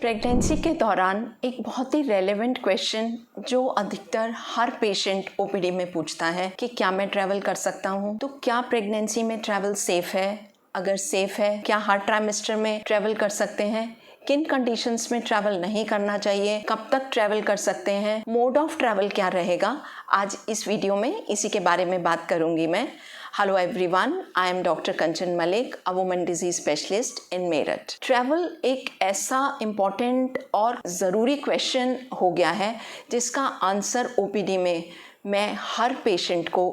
Pregnancy के दौरान एक बहुत ही रेलेवेंट क्वेश्चन जो अधिकतर हर पेशेंट ओपीडी में पूछता है कि क्या मैं ट्रैवल कर सकता हूँ। तो क्या प्रेगनेंसी में ट्रैवल सेफ है? अगर सेफ है, क्या हर ट्राइमेस्टर में ट्रैवल कर सकते हैं? किन कंडीशंस में ट्रैवल नहीं करना चाहिए? कब तक ट्रैवल कर सकते हैं? मोड ऑफ ट्रैवल क्या रहेगा? आज इस वीडियो में इसी के बारे में बात करूंगी मैं। Hello everyone, I am doctor Kanchan Malik, a woman disease specialist in Meerut. Travel एक ऐसा इम्पॉर्टेंट और ज़रूरी क्वेश्चन हो गया है जिसका आंसर ओपीडी में मैं हर पेशेंट को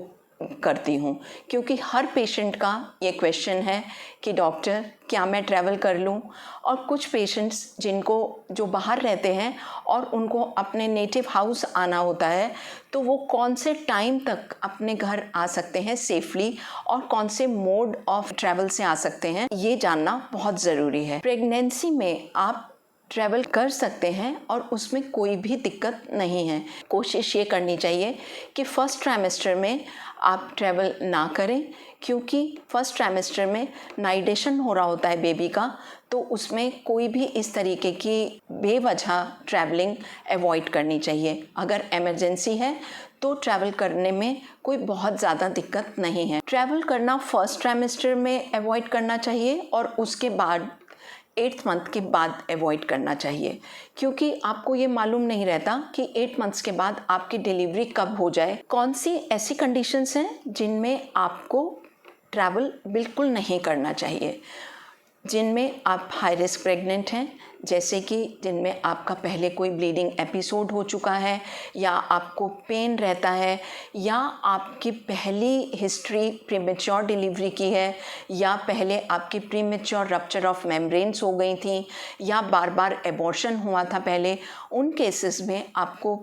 करती हूँ, क्योंकि हर पेशेंट का ये क्वेश्चन है कि डॉक्टर क्या मैं ट्रैवल कर लूँ। और कुछ पेशेंट्स जो बाहर रहते हैं और उनको अपने नेटिव हाउस आना होता है, तो वो कौन से टाइम तक अपने घर आ सकते हैं सेफली और कौन से मोड ऑफ ट्रैवल से आ सकते हैं, ये जानना बहुत ज़रूरी है। प्रेगनेंसी में आप ट्रैवल कर सकते हैं और उसमें कोई भी दिक्कत नहीं है। कोशिश ये करनी चाहिए कि फर्स्ट ट्राइमेस्टर में आप ट्रैवल ना करें, क्योंकि फर्स्ट ट्राइमेस्टर में नाइडेशन हो रहा होता है बेबी का, तो उसमें कोई भी इस तरीके की बेवजह ट्रैवलिंग अवॉइड करनी चाहिए। अगर इमरजेंसी है तो ट्रैवल करने में कोई बहुत ज़्यादा दिक्कत नहीं है। ट्रैवल करना फर्स्ट ट्राइमेस्टर में अवॉइड करना चाहिए और उसके बाद 8th मंथ के बाद अवॉइड करना चाहिए, क्योंकि आपको ये मालूम नहीं रहता कि 8 मंथ्स के बाद आपकी डिलीवरी कब हो जाए। कौन सी ऐसी कंडीशंस हैं जिनमें आपको ट्रैवल बिल्कुल नहीं करना चाहिए, जिनमें आप हाई रिस्क प्रेग्नेंट हैं, जैसे कि जिनमें आपका पहले कोई ब्लीडिंग एपिसोड हो चुका है, या आपको पेन रहता है, या आपकी पहली हिस्ट्री प्रीमेच्योर डिलीवरी की है, या पहले आपकी प्रीमेच्योर रप्चर ऑफ मेम्ब्रेन्स हो गई थी, या बार बार एबॉर्शन हुआ था पहले। उन केसेस में आपको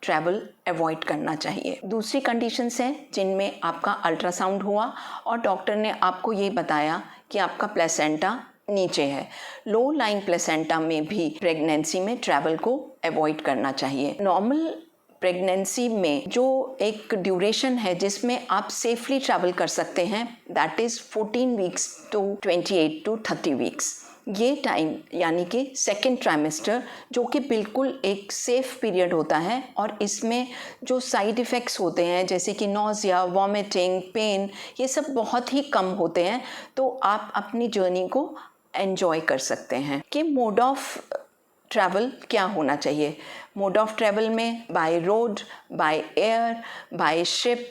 ट्रैवल अवॉइड करना चाहिए। दूसरी कंडीशंस हैं जिनमें आपका अल्ट्रासाउंड हुआ और डॉक्टर ने आपको ये बताया कि आपका प्लेसेंटा नीचे है। लो लाइंग प्लेसेंटा में भी प्रेगनेंसी में ट्रैवल को अवॉइड करना चाहिए। नॉर्मल प्रेगनेंसी में जो एक ड्यूरेशन है जिसमें आप सेफली ट्रैवल कर सकते हैं, that is 14 weeks to 28 to 30 weeks. ये टाइम यानी कि सेकेंड ट्राइमेस्टर, जो कि बिल्कुल एक सेफ़ पीरियड होता है, और इसमें जो साइड इफ़ेक्ट्स होते हैं जैसे कि नॉज़िया, वॉमिटिंग, पेन, ये सब बहुत ही कम होते हैं। तो आप अपनी जर्नी को एन्जॉय कर सकते हैं। कि मोड ऑफ ट्रैवल क्या होना चाहिए? मोड ऑफ ट्रैवल में by road, by air, by ship,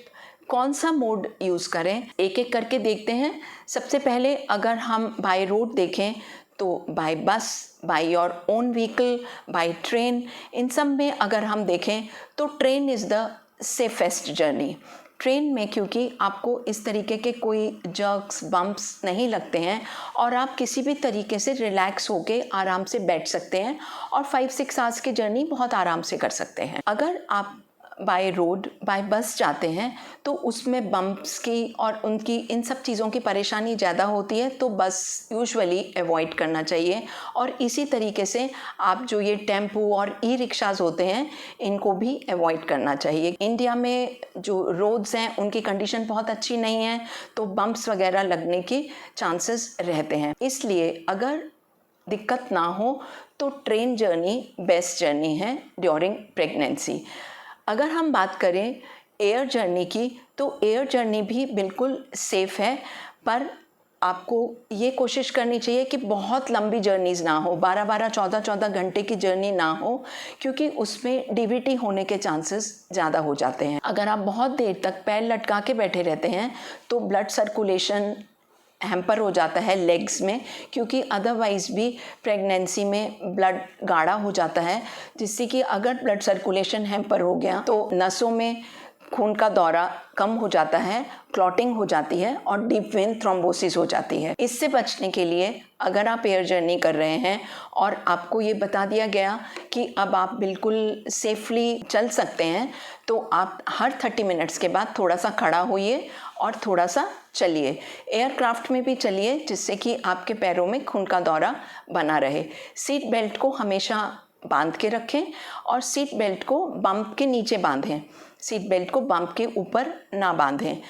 कौन सा मोड यूज़ करें, एक एक करके देखते हैं। सबसे पहले अगर हम बाय रोड देखें तो by bus, by your own vehicle, by train, इन सब में अगर हम देखें तो train is the safest journey. Train में क्योंकि आपको इस तरीके के कोई जर्क्स, बम्प्स नहीं लगते हैं और आप किसी भी तरीके से रिलैक्स होके आराम से बैठ सकते हैं और 5-6 आवर्स की जर्नी बहुत आराम से कर सकते हैं। अगर आप बाय रोड, बाय बस जाते हैं तो उसमें बम्प्स की और उनकी इन सब चीज़ों की परेशानी ज़्यादा होती है, तो बस यूजुअली अवॉइड करना चाहिए। और इसी तरीके से आप जो ये टेम्पो और ई रिक्शाज़ होते हैं, इनको भी अवॉइड करना चाहिए। इंडिया में जो रोड्स हैं उनकी कंडीशन बहुत अच्छी नहीं है, तो बम्प्स वगैरह लगने के चांसेस रहते हैं। इसलिए अगर दिक्कत ना हो तो ट्रेन जर्नी बेस्ट जर्नी है ड्यूरिंग प्रेगनेंसी। अगर हम बात करें एयर जर्नी की, तो एयर जर्नी भी बिल्कुल सेफ़ है, पर आपको ये कोशिश करनी चाहिए कि बहुत लंबी जर्नीज़ ना हो, 12-12, 14-14 घंटे की जर्नी ना हो, क्योंकि उसमें डीवीटी होने के चांसेस ज़्यादा हो जाते हैं। अगर आप बहुत देर तक पैर लटका के बैठे रहते हैं तो ब्लड सर्कुलेशन हैम्पर हो जाता है लेग्स में, क्योंकि अदरवाइज़ भी प्रेगनेंसी में ब्लड गाढ़ा हो जाता है, जिससे कि अगर ब्लड सर्कुलेशन हैम्पर हो गया तो नसों में खून का दौरा कम हो जाता है, क्लॉटिंग हो जाती है और डीप वेन थ्रोम्बोसिस हो जाती है। इससे बचने के लिए अगर आप एयर जर्नी कर रहे हैं और आपको ये बता दिया गया कि अब आप बिल्कुल सेफली चल सकते हैं, तो आप हर 30 मिनट्स के बाद थोड़ा सा खड़ा होइए और थोड़ा सा चलिए। एयरक्राफ्ट में भी चलिए, जिससे कि आपके पैरों में खून का दौरा बना रहे। सीट बेल्ट को हमेशा बांध के रखें और सीट बेल्ट को बम्प के नीचे बांधें, सीट बेल्ट को बम्प के ऊपर ना बांधें।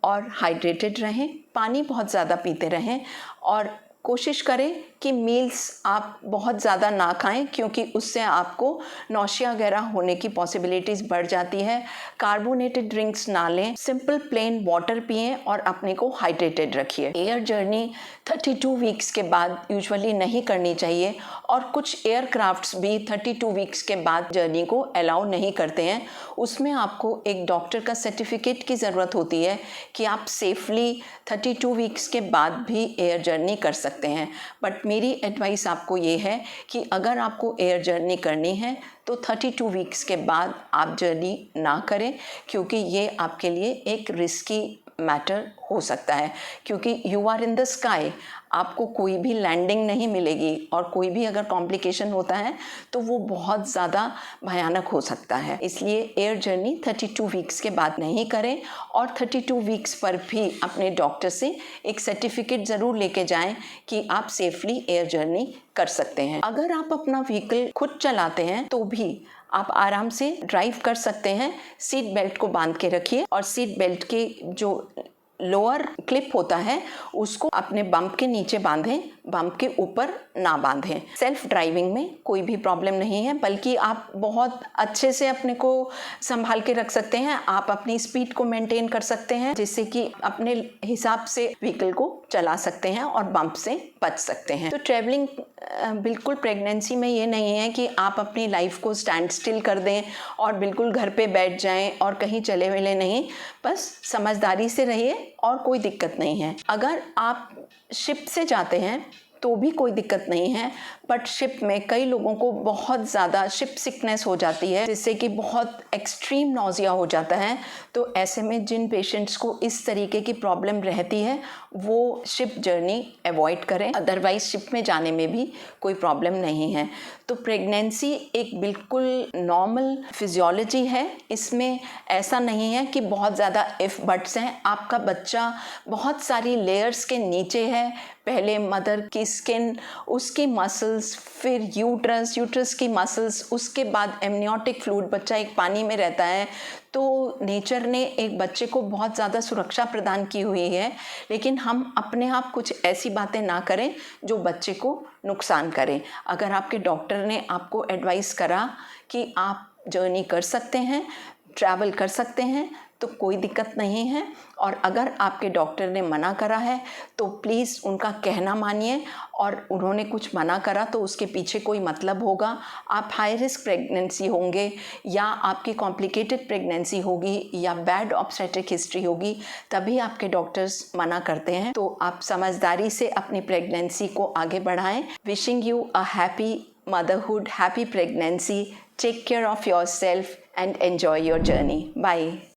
और हाइड्रेटेड रहें, पानी बहुत ज़्यादा पीते रहें और कोशिश करें कि मील्स आप बहुत ज़्यादा ना खाएं, क्योंकि उससे आपको नौशिया वगैरह होने की पॉसिबिलिटीज़ बढ़ जाती है। कार्बोनेटेड ड्रिंक्स ना लें, सिंपल प्लेन वाटर पिएं और अपने को हाइड्रेटेड रखिए। एयर जर्नी 32 वीक्स के बाद यूजुअली नहीं करनी चाहिए, और कुछ एयरक्राफ्ट्स भी 32 वीक्स के बाद जर्नी को अलाउ नहीं करते हैं। उसमें आपको एक डॉक्टर का सर्टिफिकेट की ज़रूरत होती है कि आप सेफली 32 वीक्स के बाद भी एयर जर्नी कर सकते हैं। बट मेरी एडवाइस आपको ये है कि अगर आपको एयर जर्नी करनी है तो 32 वीक्स के बाद आप जर्नी ना करें, क्योंकि ये आपके लिए एक रिस्की मैटर हो सकता है, क्योंकि you are in the sky, आपको कोई भी लैंडिंग नहीं मिलेगी, और कोई भी अगर कॉम्प्लिकेशन होता है तो वो बहुत ज़्यादा भयानक हो सकता है। इसलिए एयर जर्नी 32 वीक्स के बाद नहीं करें, और 32 वीक्स पर भी अपने डॉक्टर से एक सर्टिफिकेट ज़रूर लेके जाएं कि आप सेफली एयर जर्नी कर सकते हैं। अगर आप अपना व्हीकल खुद चलाते हैं तो भी आप आराम से ड्राइव कर सकते हैं। सीट बेल्ट को बांध के रखिए, और सीट बेल्ट के जो लोअर क्लिप होता है उसको अपने बम्प के नीचे बांधें, बम्प के ऊपर ना बांधें। सेल्फ ड्राइविंग में कोई भी प्रॉब्लम नहीं है, बल्कि आप बहुत अच्छे से अपने को संभाल के रख सकते हैं। आप अपनी स्पीड को मेंटेन कर सकते हैं, जिससे कि अपने हिसाब से व्हीकल को चला सकते हैं और बम्प से बच सकते हैं। तो ट्रैवलिंग बिल्कुल प्रेगनेंसी में ये नहीं है कि आप अपनी लाइफ को स्टैंड स्टिल कर दें और बिल्कुल घर पे बैठ जाएं और कहीं चले वेले नहीं। बस समझदारी से रहिए और कोई दिक्कत नहीं है। अगर आप शिप से जाते हैं तो भी कोई दिक्कत नहीं है, बट शिप में कई लोगों को बहुत ज़्यादा शिप सिकनेस हो जाती है, जिससे कि बहुत एक्सट्रीम नौजिया हो जाता है। तो ऐसे में जिन पेशेंट्स को इस तरीके की प्रॉब्लम रहती है वो शिप जर्नी अवॉइड करें, अदरवाइज शिप में जाने में भी कोई प्रॉब्लम नहीं है। तो प्रेगनेंसी एक बिल्कुल नॉर्मल फिजियोलॉजी है, इसमें ऐसा नहीं है कि बहुत ज़्यादा इफ बट्स हैं। आपका बच्चा बहुत सारी लेयर्स के नीचे है, पहले मदर की स्किन, उसकी मसल्स, फिर यूट्रस की मसल्स, उसके बाद एमनियोटिक फ्लूइड, बच्चा एक पानी में रहता है। तो नेचर ने एक बच्चे को बहुत ज़्यादा सुरक्षा प्रदान की हुई है, लेकिन हम अपने आप कुछ ऐसी बातें ना करें जो बच्चे को नुकसान करें। अगर आपके डॉक्टर ने आपको एडवाइस करा कि आप जर्नी कर सकते हैं, ट्रैवल कर सकते हैं, तो कोई दिक्कत नहीं है। और अगर आपके डॉक्टर ने मना करा है तो प्लीज़ उनका कहना मानिए, और उन्होंने कुछ मना करा तो उसके पीछे कोई मतलब होगा। आप हाई रिस्क प्रेगनेंसी होंगे, या आपकी कॉम्प्लिकेटेड प्रेगनेंसी होगी, या बैड ऑब्स्टेट्रिक हिस्ट्री होगी, तभी आपके डॉक्टर्स मना करते हैं। तो आप समझदारी से अपनी प्रेगनेंसी को आगे बढ़ाएं। Wishing you a happy motherhood, happy pregnancy. Take care of yourself and enjoy your journey. Bye.